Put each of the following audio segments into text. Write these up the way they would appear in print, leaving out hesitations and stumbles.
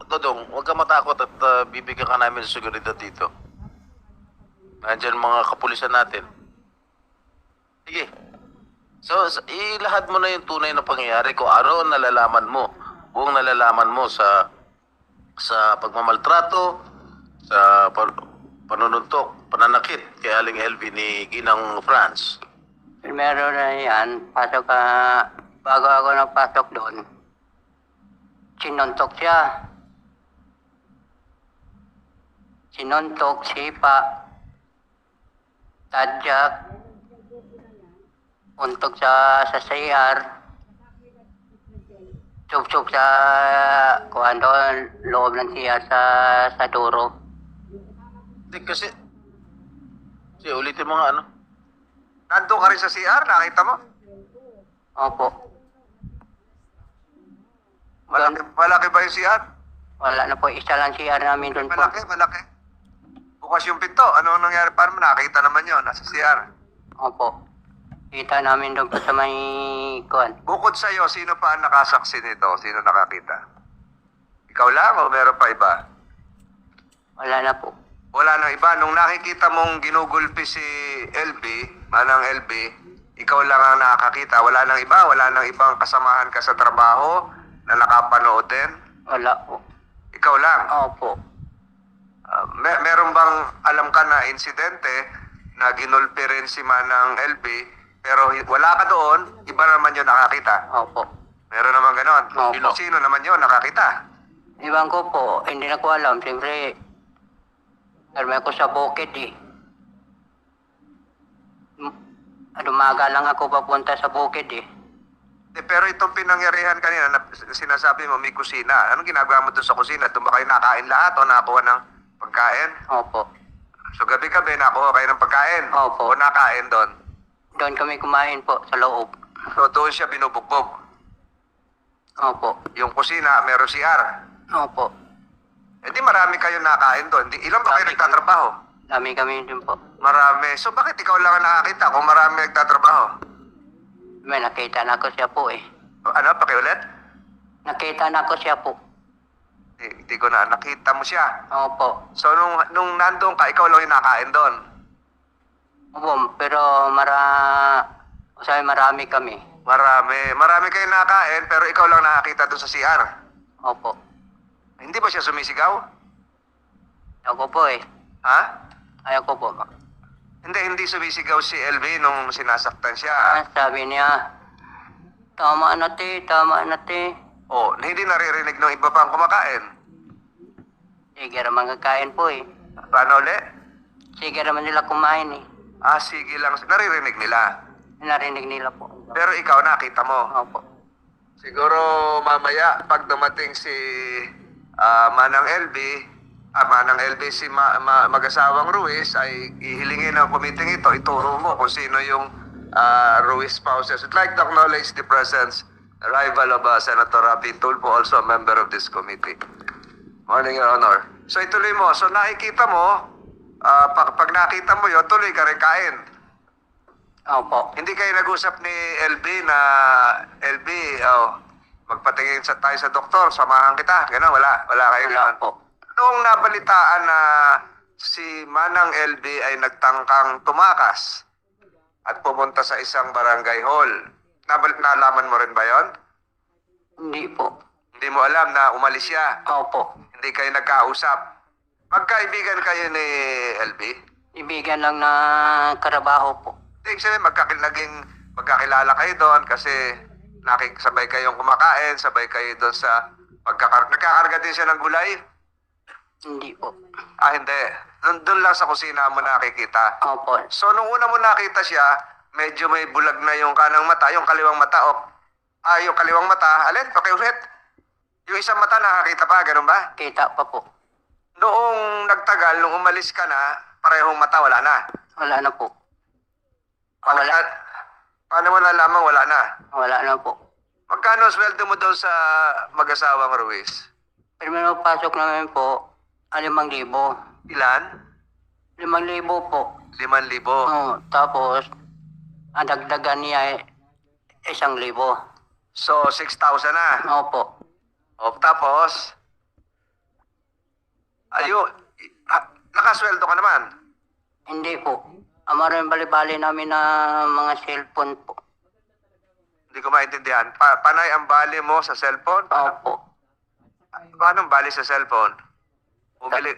Dodong, huwag ka matakot at bibigyan ka namin ng seguridad dito. Nandiyan mga kapulisan natin. Sige. So, ilahad mo na yung tunay na pangyayari kung ano ang nalalaman mo. Buong nalalaman mo sa pagmamaltrato, sa panununtok, pananakit kay Aling LV ni Ginang France. Primero na yan, bago ako napasok doon, sinuntok siya. Sinuntok, sipa, tadyak, untok sa CR, tsuk-tsuk sa kuhan doon, loob ng CR sa duro. Hindi kasi ulitin mo nga ano. Nandun ka rin sa CR, nakita mo? Opo. Malaki ba yung CR? Wala na po, isa lang CR namin doon po. Malaki. Bukas yung pinto. Ano nangyari? Paano mo nakita naman yun? Nasa CR. Opo. Kita namin doon po sa may kuhan. Bukod sa'yo, sino pa ang nakasaksi nito? Sino nakakita? Ikaw lang o meron pa iba? Wala na po. Wala nang iba. Nung nakikita mong ginugulpi si LB, Manang LB, ikaw lang ang nakakita. Wala nang iba. Wala nang ibang kasamahan ka sa trabaho na nakapanood din. Wala po. Ikaw lang. Opo. Meron bang alam ka na insidente na ginulpi rin si Manang LB pero wala ka doon, iba naman yun nakakita? Opo. Meron naman ganon? Opo. Sino naman yun nakakita? Ibang ko po, hindi na ko alam. Siyempre, karmi ako sa bukid eh. Dumaga lang ako papunta sa bukid eh. Pero itong pinangyarihan kanina na sinasabi mo may kusina. Anong ginagawa mo doon sa kusina? Doon ba kayo nakain lahat o nakakuha ng pagkain? Opo. So gabi-gabi nakuha kayo ng pagkain? Opo. O nakain doon? Doon kami kumain po sa loob. So doon siya binubugbog? Opo. Yung kusina, meron CR? Opo. Eh di marami kayo nakain doon. Ilan ba kayo Marami nagtatrabaho? Dami kami din po. Marami. So bakit ikaw lang ang nakakita kung marami nagtatrabaho? May nakita na ko siya po eh. Ano? Pakiulit? Nakita na ko siya po. Hindi ko na nakita mo siya. Opo. So nung nandoon ka, ikaw lang yung nakain doon. Opo, pero marami kami. Marami kayo nakain pero ikaw lang nakakita doon sa CR. Opo. Hindi ba siya sumisigaw? Ako po eh. Ha? Ayoko po. Hindi sumisigaw si LV nung sinasaktan siya. Sabi niya, tama na te. Oh, hindi naririnig ng iba pang kumakain. Sige naman kakain po eh. Paano ulit? Sige naman nila kumain eh. Sige lang. Naririnig nila. Narinig nila po. Pero ikaw nakita mo. Opo. Siguro mamaya pag dumating si Manang LB, Manang LB si mag-asawang Ruiz ay ihilingin ng committee ito, ituro mo kung sino yung Ruiz spouses. I'd like to acknowledge the presence, arrival of Senator Rafi Tulfo, also a member of this committee. Morning, Your Honor. So ituloy mo. So nakikita mo, pag nakita mo yun, tuloy ka rin kain. Opo. Hindi kayo nag-usap ni LB na, LB, magpatingin tayo sa doktor, samahan kita. Gano'n, wala kayo Wala gano'n. po. Noong nabalitaan na si Manang LB ay nagtangkang tumakas at pumunta sa isang barangay hall, nalaman mo rin ba yon? Hindi po. Hindi mo alam na umalis siya. Opo. Hindi kayo nagkausap. Magkaibigan kayo ni LB? Ibigan lang na karabaho po. Ibig sabihin, magkakilala kayo doon kasi nakikisabay kayong kumakain, sabay kayo doon sa nagkakarga din siya ng gulay? Hindi po. Hindi. Doon lang sa kusina mo nakikita. Opo. So, nung una mo nakita siya, medyo may bulag na yung kanang mata, yung kaliwang mata, yung kaliwang mata, alin, pakiulit. Yung isang mata nakakita pa, ganun ba? Kita pa po. Noong nagtagal, nung umalis ka na, parehong mata, wala na. Wala na po. Paano mo nalaman wala na? Wala na po. Magkano sweldo mo doon sa mag-asawang Ruiz? Primero pasok namin po, 5,000. Ilan? 5,000 po. 5,000. Tapos, ang dagdagan niya ay 1,000. So, 6,000 na. Opo. Tapos, Nakasweldo ka naman. Hindi po. Maraming bali-bali namin na mga cellphone po. Hindi ko maintindihan. Panay ang bali mo sa cellphone? Opo. Paano ang bali sa cellphone? Bumili.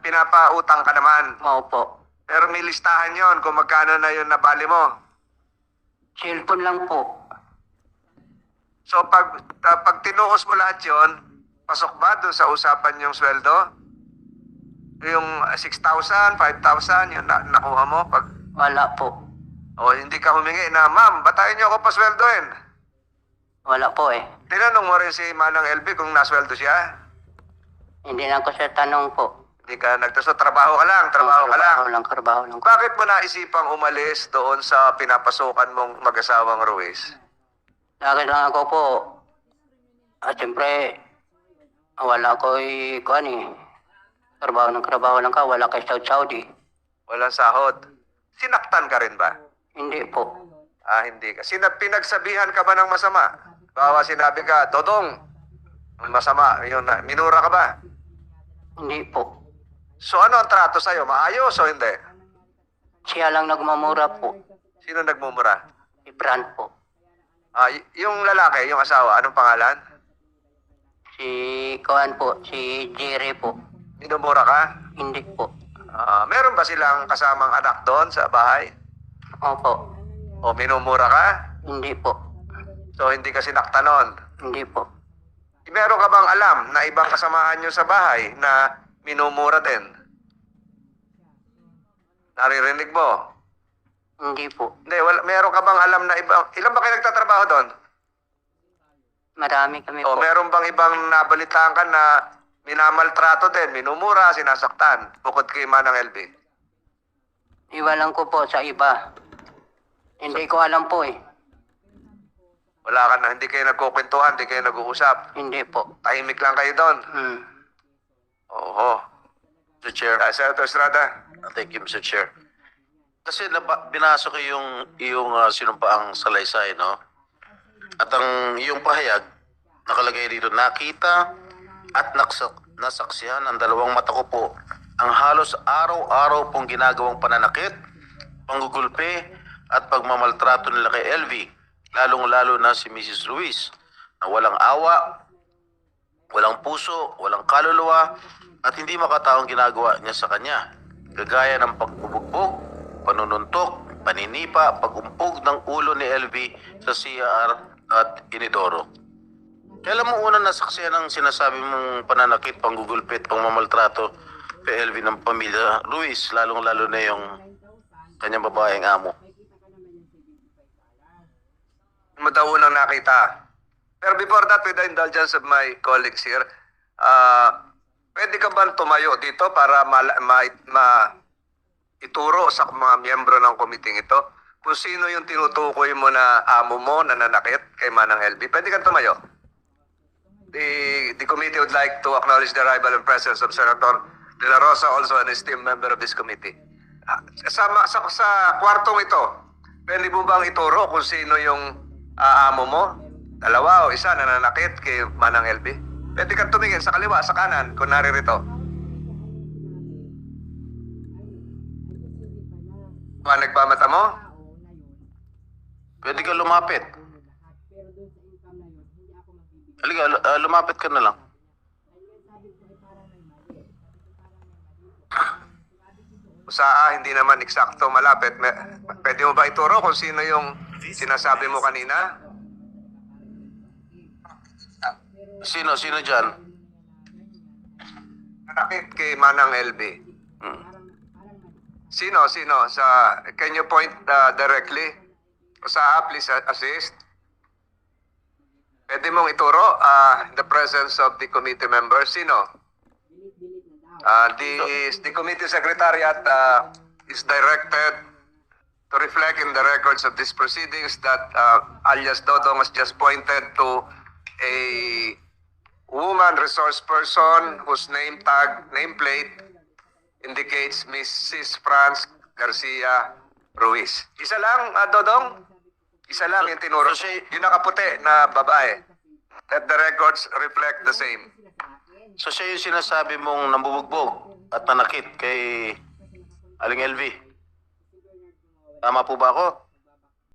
Pinapautang ka naman. Opo. Pero may listahan yon kung magkano na yun na bali mo. Cellphone lang po. So pag tinuos mo lahat yon, pasok ba doon sa usapan yung sweldo? Yung 6,000, 5,000, yung nakuha mo? Wala po. O hindi ka humingi na, ma'am, batayin niyo ako pasweldohin. Wala po eh. Tinanong mo rin si Manang LB kung nasweldo siya? Hindi na ko siya tanong po. Hindi ka nagtaso, trabaho ka lang. Trabaho lang. Bakit mo naisipang umalis doon sa pinapasukan mong mag-asawang Ruiz? Lagi lang ako po. At siyempre, wala ko kuhan eh. Trabaho lang ka, wala kay Saudi. Walang sahod. Sinaktan ka rin ba? Hindi po. Hindi ka. Pinagsabihan ka ba ng masama? Bawa sinabi ka, Dodong, masama, yun, minura ka ba? Hindi po. So ano ang trato sa'yo? Maayos o hindi? Siya lang nagmamura po. Sino nagmumura? Si Brand po. Yung lalaki, yung asawa, anong pangalan? Si kuhan po, si Jerry po. Minumura ka? Hindi po. Meron ba silang kasamang anak doon sa bahay? Opo. O minumura ka? Hindi po. So hindi ka sinaktan nun? Hindi po. Meron ka bang alam na ibang kasamaan nyo sa bahay na minumura din? Naririnig mo? Hindi po. Hindi, meron ka bang alam na ilan ba kayo nagtatrabaho doon? Marami kami O po. meron bang ibang nabalitaan ka na minamaltrato din, minumura, sinasaktan, bukod kay Manang LB? Iwalan ko po sa iba. Hindi ko alam po eh. Wala ka na, hindi kayo nagkukwentuhan, hindi kayo nag-uusap. Hindi po. Tahimik lang kayo doon. Oo. Mr. Chair. Senator Estrada. Thank you, Mr. Chair. Kasi binasa ko yung sinumpaang salaysay, no? At ang iyong pahayag, nakalagay dito, nakita at nasaksihan ng dalawang mata ko po ang halos araw-araw pong ginagawang pananakit, panggugulpe at pagmamaltrato nila kay LV, lalong-lalo na si Mrs. Ruiz, na walang awa, walang puso, walang kaluluwa at hindi makataong ginagawa niya sa kanya, gagaya ng pagbubugbog, panununtok, paninipa, pagumpog ng ulo ni LV sa CR at Inidoro. Kailan mo unang nasaksihan ang sinasabi mong pananakit, panggugulpit, pangmamaltrato kay LV ng pamilya Ruiz, lalong-lalo na yung kanyang babaeng amo? Mo daw unang nakita. Pero before that, with the indulgence of my colleagues here, pwede ka ba tumayo dito para ituro sa mga miyembro ng committee ito kung sino yung tinutukoy mo na amo mo na nanakit kay Manang LB? Pwede ka tumayo. The committee would like to acknowledge the arrival and presence of Senator De La Rosa, also an esteemed member of this committee. Sa kwartong ito, pwede mo bang ituro kung sino yung amo mo? Dalawa o isa na nanakit kay Manang LB? Pwede kang tumingin sa kaliwa, sa kanan, kung naririto. Nagpamata mo? Pwede ka lumapit. Halika, lumapit ka na lang. Hindi naman eksakto malapit. Pwede mo ba ituro kung sino yung sinasabi mo kanina? Sino dyan? Nanakit kay Manang LB. Sino? Can you point directly? Please assist. Pwede mong ituro in the presence of the committee members. Sino? The committee secretariat is directed to reflect in the records of these proceedings that alias Dodong has just pointed to a woman resource person whose nameplate indicates Mrs. Franz Garcia Ruiz. Isa lang, Dodong? Isa lang yung tinuro. Yung nakaputi na babae. Let the records reflect the same. So siya yung sinasabi mong nambubugbog at nanakit kay Aling LV. Tama po ba ako?